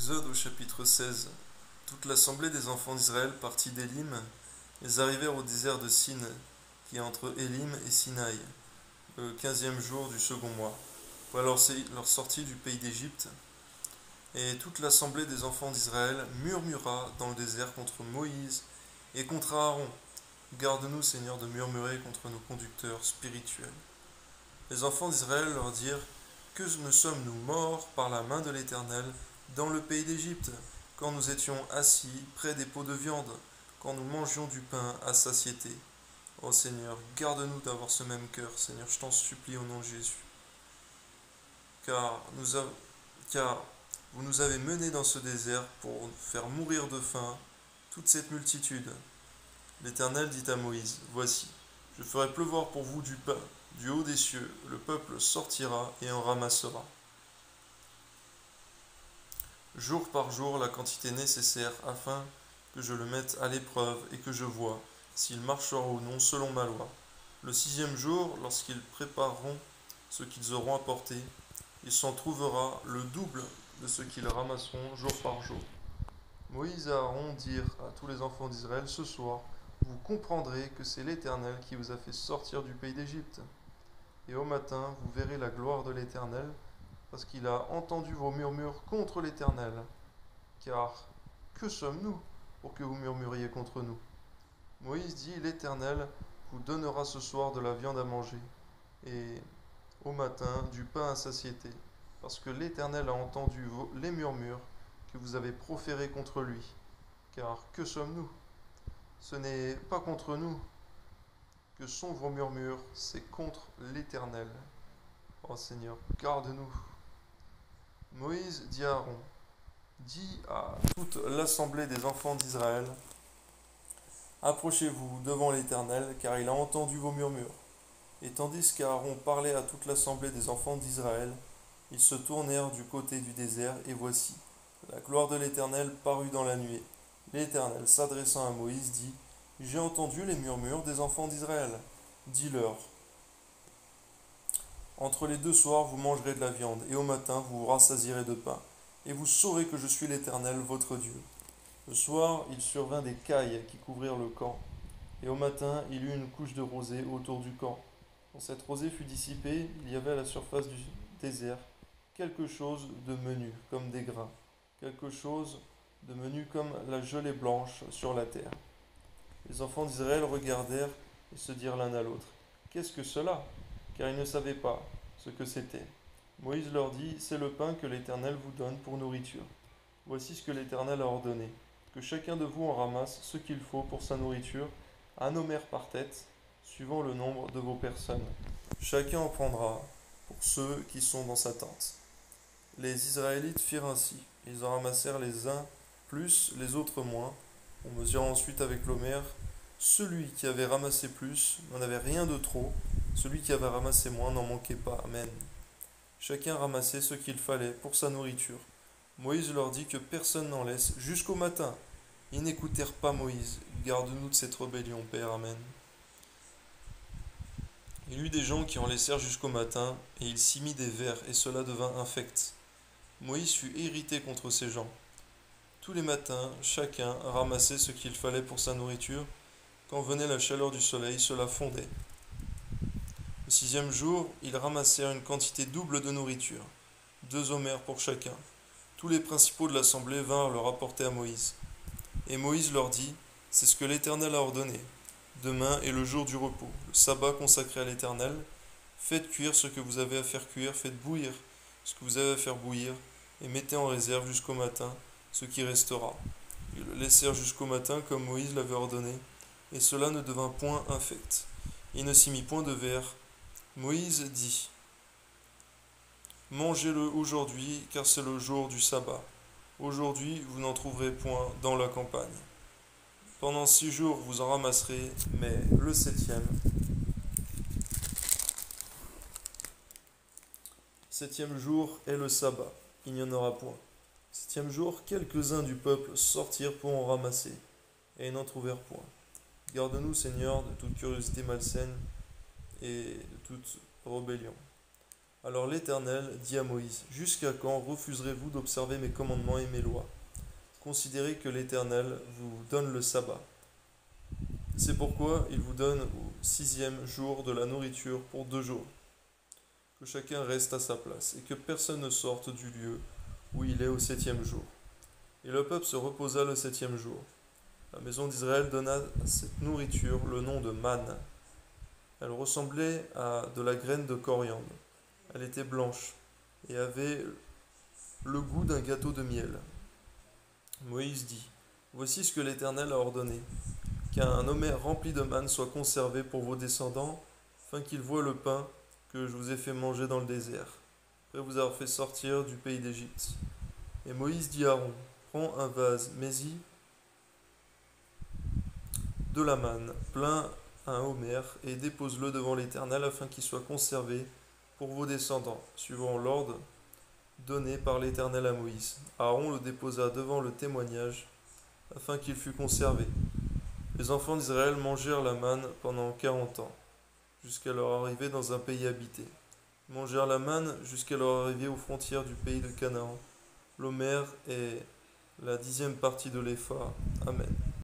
Exode au chapitre 16. Toute l'assemblée des enfants d'Israël partit d'Élim. Ils arrivèrent au désert de Sin, qui est entre Élim et Sinaï, le 15e jour du second mois, après leur sortie du pays d'Égypte. Et toute l'assemblée des enfants d'Israël murmura dans le désert contre Moïse et contre Aaron. Garde-nous, Seigneur, de murmurer contre nos conducteurs spirituels. Les enfants d'Israël leur dirent: Que ne sommes-nous morts par la main de l'Éternel dans le pays d'Égypte, quand nous étions assis près des pots de viande, quand nous mangions du pain à satiété? Ô Seigneur, garde-nous d'avoir ce même cœur, Seigneur, je t'en supplie au nom de Jésus. Car, car vous nous avez menés dans ce désert pour faire mourir de faim toute cette multitude. L'Éternel dit à Moïse: Voici, je ferai pleuvoir pour vous du pain du haut des cieux, le peuple sortira et en ramassera. Jour par jour la quantité nécessaire, afin que je le mette à l'épreuve et que je voie s'il marchera ou non selon ma loi. Le 6e jour, lorsqu'ils prépareront ce qu'ils auront apporté, il s'en trouvera le double de ce qu'ils ramasseront jour par jour. Moïse et Aaron dirent à tous les enfants d'Israël: Ce soir, vous comprendrez que c'est l'Éternel qui vous a fait sortir du pays d'Égypte. Et au matin, vous verrez la gloire de l'Éternel, parce qu'il a entendu vos murmures contre l'Éternel. Car que sommes-nous pour que vous murmuriez contre nous? Moïse dit: L'Éternel vous donnera ce soir de la viande à manger, et au matin du pain à satiété, parce que l'Éternel a entendu les murmures que vous avez proférés contre lui. Car que sommes-nous? Ce n'est pas contre nous que sont vos murmures, c'est contre l'Éternel. Ô Seigneur, garde-nous. Moïse dit à Aaron: Dis à toute l'assemblée des enfants d'Israël: Approchez-vous devant l'Éternel, car il a entendu vos murmures. Et tandis qu'Aaron parlait à toute l'assemblée des enfants d'Israël, ils se tournèrent du côté du désert, et voici, la gloire de l'Éternel parut dans la nuée. L'Éternel, s'adressant à Moïse, dit: J'ai entendu les murmures des enfants d'Israël. Dis-leur: Entre les 2 soirs vous mangerez de la viande, et au matin vous vous rassasierez de pain, et vous saurez que je suis l'Éternel, votre Dieu. Le soir, il survint des cailles qui couvrirent le camp, et au matin, il y eut une couche de rosée autour du camp. Quand cette rosée fut dissipée, il y avait à la surface du désert quelque chose de menu, comme des grains, quelque chose de menu comme la gelée blanche sur la terre. Les enfants d'Israël regardèrent et se dirent l'un à l'autre: Qu'est-ce que cela? Car ils ne savaient pas ce que c'était. Moïse leur dit: C'est le pain que l'Éternel vous donne pour nourriture. Voici ce que l'Éternel a ordonné: que chacun de vous en ramasse ce qu'il faut pour sa nourriture, un homère par tête, suivant le nombre de vos personnes. Chacun en prendra pour ceux qui sont dans sa tente. Les Israélites firent ainsi. Ils en ramassèrent les uns plus, les autres moins. On mesura ensuite avec l'homère. Celui qui avait ramassé plus n'en avait rien de trop. Celui qui avait ramassé moins n'en manquait pas. Amen. Chacun ramassait ce qu'il fallait pour sa nourriture. Moïse leur dit que personne n'en laisse jusqu'au matin. Ils n'écoutèrent pas Moïse. Garde-nous de cette rébellion, Père. Amen. Il y eut des gens qui en laissèrent jusqu'au matin, et il s'y mit des vers, et cela devint infect. Moïse fut irrité contre ces gens. Tous les matins, chacun ramassait ce qu'il fallait pour sa nourriture. Quand venait la chaleur du soleil, cela fondait. Le 6e jour, ils ramassèrent une quantité double de nourriture, 2 homères pour chacun. Tous les principaux de l'assemblée vinrent le rapporter à Moïse. Et Moïse leur dit: C'est ce que l'Éternel a ordonné. Demain est le jour du repos, le sabbat consacré à l'Éternel. Faites cuire ce que vous avez à faire cuire, faites bouillir ce que vous avez à faire bouillir, et mettez en réserve jusqu'au matin ce qui restera. Ils le laissèrent jusqu'au matin comme Moïse l'avait ordonné, et cela ne devint point infect. Il ne s'y mit point de verre. Moïse dit: Mangez-le aujourd'hui, car c'est le jour du sabbat. Aujourd'hui, vous n'en trouverez point dans la campagne. Pendant 6 jours, vous en ramasserez, mais le 7e jour est le sabbat. Il n'y en aura point. 7e jour, quelques-uns du peuple sortirent pour en ramasser, et ils n'en trouvèrent point. Garde-nous, Seigneur, de toute curiosité malsaine et de toute rébellion. Alors l'Éternel dit à Moïse, jusqu'à quand refuserez-vous d'observer mes commandements et mes lois? Considérez que l'Éternel vous donne le sabbat. C'est pourquoi il vous donne au 6e jour de la nourriture pour 2 jours, que chacun reste à sa place, et que personne ne sorte du lieu où il est au 7e jour. Et le peuple se reposa le 7e jour. La maison d'Israël donna à cette nourriture le nom de manne. Elle ressemblait à de la graine de coriandre. Elle était blanche et avait le goût d'un gâteau de miel. Moïse dit, voici ce que l'Éternel a ordonné, qu'un omer rempli de manne soit conservé pour vos descendants, afin qu'ils voient le pain que je vous ai fait manger dans le désert, après vous avoir fait sortir du pays d'Égypte. Et Moïse dit à Aaron, prends un vase, mets-y de la manne, plein à un omer, et dépose-le devant l'Éternel afin qu'il soit conservé pour vos descendants, suivant l'ordre donné par l'Éternel à Moïse. Aaron le déposa devant le témoignage afin qu'il fût conservé. Les enfants d'Israël mangèrent la manne pendant 40 ans, jusqu'à leur arrivée dans un pays habité. Ils mangèrent la manne jusqu'à leur arrivée aux frontières du pays de Canaan. L'omer est la 10e partie de l'épha. Amen.